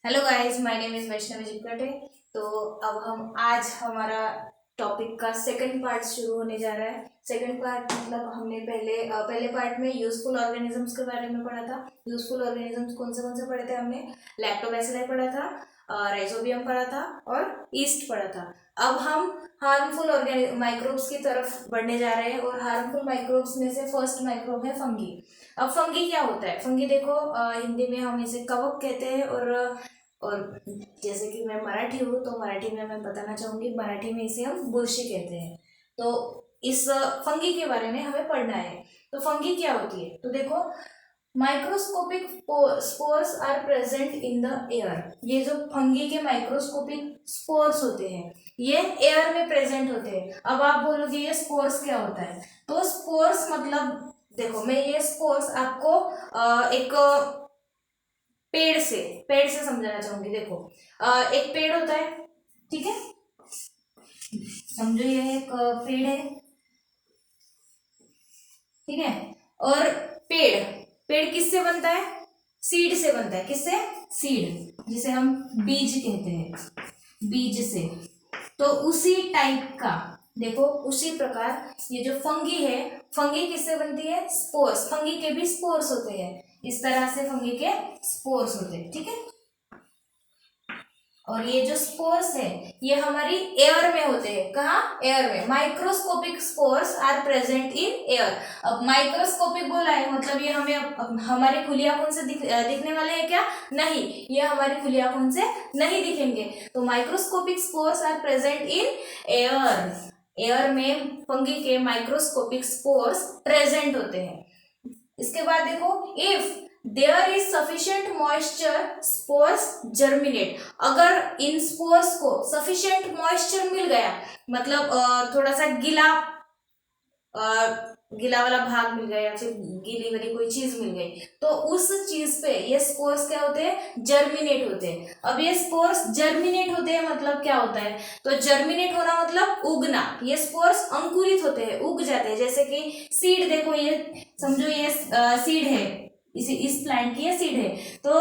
Hello guys, my name is Vaishnavi Jipkate. तो अब हम आज हमारा टॉपिक का सेकंड पार्ट शुरू होने जा रहा है। सेकंड पार्ट मतलब हमने पहले पार्ट में यूजफुल ऑर्गेनिजम्स के बारे में पढ़ा था। यूजफुल ऑर्गेनिजम्स कौन से पढ़े थे हमने? लैक्टोबैसिलाई पढ़ा था, राइजोबियम पढ़ा था और ईस्ट पढ़ा था। अब हम हार्मफुल माइक्रोब्स की तरफ बढ़ने जा रहे हैं और हार्मफुल माइक्रोब्स में से फर्स्ट माइक्रोब है फंगी। अब फंगी क्या होता है? फंगी देखो, हिंदी में हम इसे कवक कहते हैं और जैसे कि मैं मराठी हूँ तो मराठी में मैं बताना चाहूंगी, मराठी में इसे हम बुरशी कहते हैं। तो इस फंगी के बारे में हमें पढ़ना है। तो फंगी क्या होती है? तो देखो, microscopic spores are present in the air. ये जो फंगी के माइक्रोस्कोपिक स्पोर्स होते हैं ये एयर में प्रेजेंट होते हैं। अब आप बोलोगे ये स्पोर्स क्या होता है? तो स्पोर्स मतलब देखो, मैं ये स्पोर्स आपको एक पेड़ से समझाना चाहूंगी। देखो, एक पेड़ होता है, ठीक है? समझो ये एक पेड़ है, ठीक है? और पेड़ पेड़ किससे बनता है? सीड से बनता है। किससे? सीड, जिसे हम बीज कहते हैं, बीज से। तो उसी टाइप का देखो, उसी प्रकार ये जो फंगी है, फंगी किससे बनती है? स्पोर्स। फंगी के भी स्पोर्स होते हैं, इस तरह से फंगी के स्पोर्स होते हैं, ठीक है? और ये जो स्पोर्स है ये हमारी एयर में होते हैं। कहाँ? एयर में। Microscopic spores are present in air. अब माइक्रोस्कोपिक बोला है मतलब ये हमें अब हमारी खुली आंखों से दिखने वाले हैं क्या? नहीं, ये हमारी खुली आंखों से नहीं दिखेंगे। तो microscopic spores are present in air. Air में फंगी के माइक्रोस्कोपिक स्पोर्स प्रेजेंट होते हैं। इसके बाद देखो, if there is sufficient moisture spores germinate. अगर इन स्पोर्स को सफिशियंट मॉइस्चर मिल गया, मतलब थोड़ा सा गीला वाला भाग मिल गया या फिर गीली वाली कोई चीज मिल गई, तो उस चीज पे ये स्पोर्स क्या होते हैं? जर्मिनेट होते हैं। अब ये स्पोर्स जर्मिनेट होते हैं मतलब क्या होता है? तो जर्मिनेट होना मतलब उगना। ये स्पोर्स अंकुरित होते हैं, उग जाते हैं। जैसे कि सीड, देखो ये समझो ये सीड है, इस प्लांट की ये सीड है। तो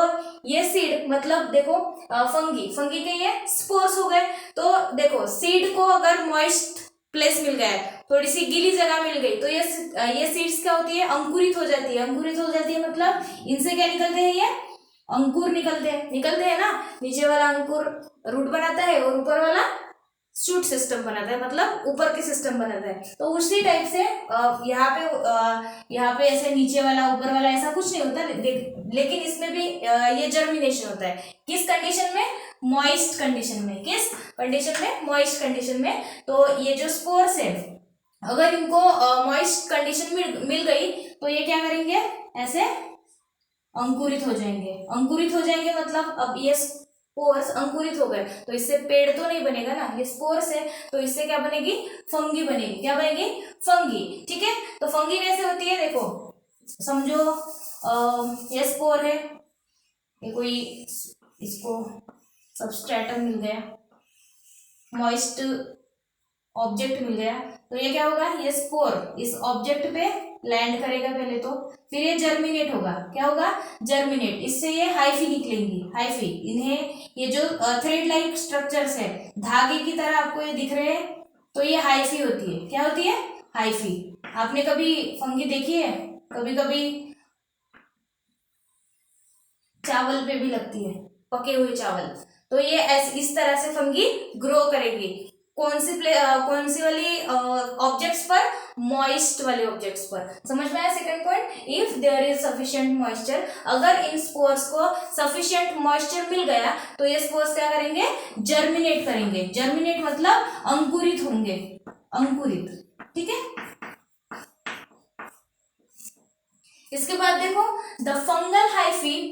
ये सीड मतलब देखो, फंगी के ये स्पोर्स हो गए। तो देखो, सीड को अगर मॉइस्ट प्लेस मिल गया, थोड़ी सी गीली जगह मिल गई, तो ये सीड्स क्या होती है? अंकुरित हो जाती है। अंकुरित हो जाती है मतलब इनसे क्या निकलते हैं? ये अंकुर निकलते हैं ना। नीचे वाला अंकुर रूट बनाता है और ऊपर वाला शूट सिस्टम बनाता है, मतलब ऊपर के सिस्टम बनाता है। तो उसी टाइप से यहाँ पे ऐसे नीचे वाला ऊपर वाला ऐसा कुछ नहीं होता, लेकिन इसमें भी ये जर्मिनेशन होता है। किस कंडीशन में? मॉइस्ट कंडीशन में। किस कंडीशन में? मॉइस्ट कंडीशन में। तो ये जो स्पोर्स है, अगर इनको मॉइस्ट कंडीशन मिल गई तो ये क्या करेंगे? ऐसे अंकुरित हो जाएंगे। अंकुरित हो जाएंगे मतलब अब ये स्पोर्स अंकुरित हो गए तो इससे पेड़ तो नहीं बनेगा ना, ये स्पोर्स है। तो इससे क्या बनेगी? फंगी बनेगी। क्या बनेगी? फंगी, ठीक है? तो फंगी कैसे होती है? देखो समझो, ये स्पोर है, ये कोई इसको सबस्ट्रेटम मिल गया, मॉइस्ट ऑब्जेक्ट मिल गया, तो ये क्या होगा? ये स्पोर इस ऑब्जेक्ट पे लैंड करेगा पहले, तो फिर ये जर्मिनेट होगा। क्या होगा? जर्मिनेट। इससे ये हाइफी निकलेंगी। हाइफी, इन्हें ये जो थ्रेड लाइक स्ट्रक्चर्स है, धागे की तरह आपको ये दिख रहे हैं, तो ये हाइफी होती है। क्या होती है? हाइफी। आपने कभी फंगी देखी है? कभी कभी चावल पे भी लगती है, पके हुए चावल। तो ये इस तरह से फंगी ग्रो करेगी। कौन सी वाली ऑब्जेक्ट्स पर? मॉइस्ट वाले ऑब्जेक्ट्स पर। समझ में आया second point? If there is sufficient moisture, अगर इन स्पोर्स को सफिशिएंट मॉइस्चर मिल गया तो ये स्पोर्स क्या करेंगे? जर्मिनेट करेंगे। जर्मिनेट मतलब अंकुरित होंगे। अंकुरित, ठीक है? इसके बाद देखो, the fungal hyphae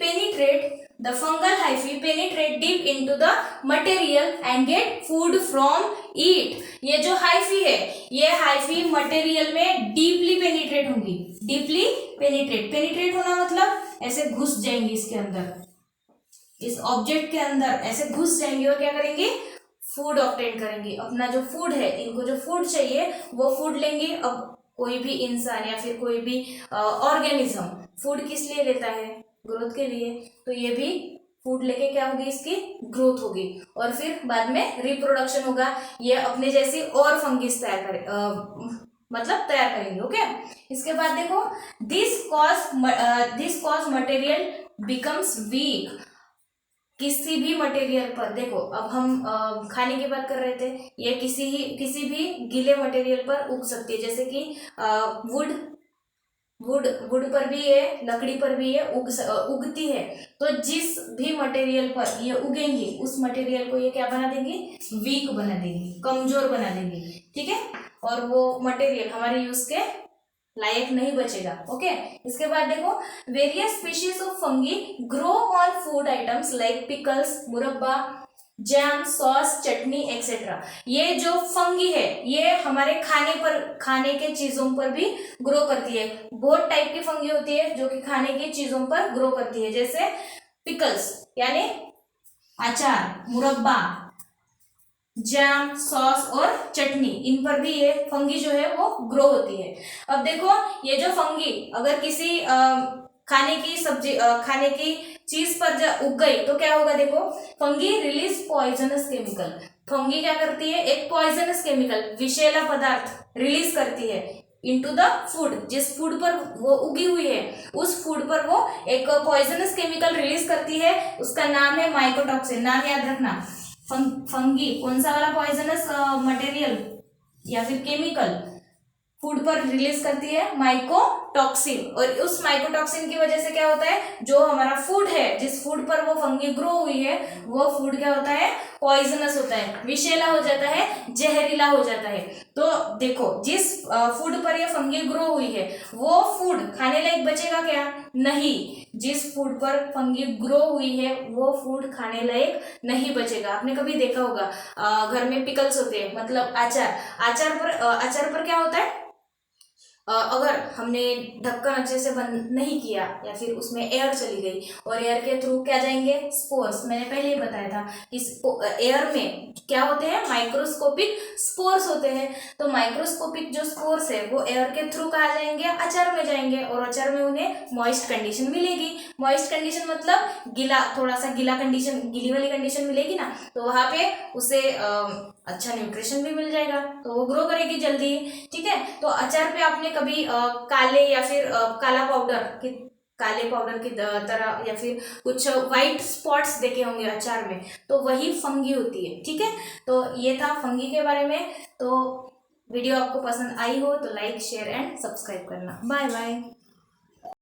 penetrate deep into the material and get food from it. ये जो हाइफी है, ये हाइफी मटेरियल में डीपली पेनिट्रेट होंगी। डीपली पेनिट्रेट होना मतलब ऐसे घुस जाएंगी इसके अंदर, इस ऑब्जेक्ट के अंदर ऐसे घुस जाएंगे और क्या करेंगे? फूड ऑब्टेन करेंगे। अपना जो फूड है, इनको जो फूड चाहिए वो फूड लेंगे। अब कोई भी इंसान या फिर कोई भी ऑर्गेनिज्म फूड किस लिए लेता है? ग्रोथ के लिए। तो ये भी फूड लेके क्या होगी, इसकी ग्रोथ होगी और फिर बाद में रिप्रोडक्शन होगा, ये अपने जैसी और फंगिस तैयार करे मतलब तैयार करेंगे। ओके, इसके बाद देखो this cause material becomes week. किसी भी मटेरियल पर देखो, अब हम खाने की बात कर रहे थे, ये किसी भी गीले मटेरियल पर उग सकती है, जैसे कि वुड वुड पर भी ये, लकड़ी पर भी ये उगती है। तो जिस भी मटेरियल पर ये उगेंगी उस मटेरियल को ये क्या बना देंगी, वीक बना देंगी, कमजोर बना देंगी। ठीक है, और वो मटेरियल हमारे यूज के लायक नहीं बचेगा। ओके, इसके बाद देखो various species of fungi grow on food items like pickles, मुरब्बा, जैम, सॉस, चटनी एक्सेट्रा। ये जो फंगी है ये हमारे खाने के चीजों पर भी ग्रो करती है। बहुत टाइप की फंगी होती है जो कि खाने की चीजों पर ग्रो करती है, जैसे पिकल्स यानी अचार, मुरब्बा, जैम, सॉस और चटनी, इन पर भी ये फंगी जो है वो ग्रो होती है। अब देखो ये जो फंगी अगर किसी खाने की सब्जी खाने की चीज पर जब उग गई तो क्या होगा, देखो fungi release poisonous chemical. Fungi क्या करती है, एक पॉइजनस केमिकल, विषैला पदार्थ रिलीज करती है इनटू द फूड। जिस फूड पर वो उगी हुई है उस फूड पर वो एक पॉइजनस केमिकल रिलीज करती है, उसका नाम है माइकोटॉक्सिन। नाम याद रखना, फंगी कौन सा वाला पॉइजनस मटेरियल या फिर केमिकल फूड पर रिलीज करती है, माइकोटॉक्सिन। और उस माइकोटॉक्सिन की वजह से क्या होता है, जो हमारा फूड है, जिस फूड पर वो फंगी ग्रो हुई है वो फूड क्या होता है, पॉइजनस होता है, विषैला हो जाता है, जहरीला हो जाता है। तो देखो जिस फूड पर ये फंगी ग्रो हुई है वो फूड खाने लायक बचेगा क्या, नहीं। जिस फूड पर फंगी ग्रो हुई है वो फूड खाने लायक नहीं बचेगा। आपने कभी देखा होगा घर में पिकल्स होते हैं, मतलब अचार पर क्या होता है, अगर हमने ढक्कन अच्छे से बंद नहीं किया या फिर उसमें एयर चली गई और एयर के थ्रू क्या जाएंगे, स्पोर्स। मैंने पहले ही बताया था कि एयर में क्या होते हैं, माइक्रोस्कोपिक स्पोर्स होते हैं। तो माइक्रोस्कोपिक जो स्पोर्स है वो एयर के थ्रू कहाँ जाएंगे, अचार में जाएंगे और अचार में उन्हें मॉइस्ट कंडीशन मिलेगी। मॉइस्ट कंडीशन मतलब गीला, थोड़ा सा गीला कंडीशन, गीली वाली कंडीशन मिलेगी ना, तो वहां पे उसे अच्छा न्यूट्रिशन भी मिल जाएगा, तो वो ग्रो करेगी जल्दी। ठीक है, तो अचार पे आपने कभी काले या फिर काले पाउडर की तरह या फिर कुछ वाइट स्पॉट्स देखे होंगे अचार में, तो वही फंगी होती है। ठीक है, तो ये था फंगी के बारे में। तो वीडियो आपको पसंद आई हो तो लाइक, शेयर एंड सब्सक्राइब करना। Bye bye.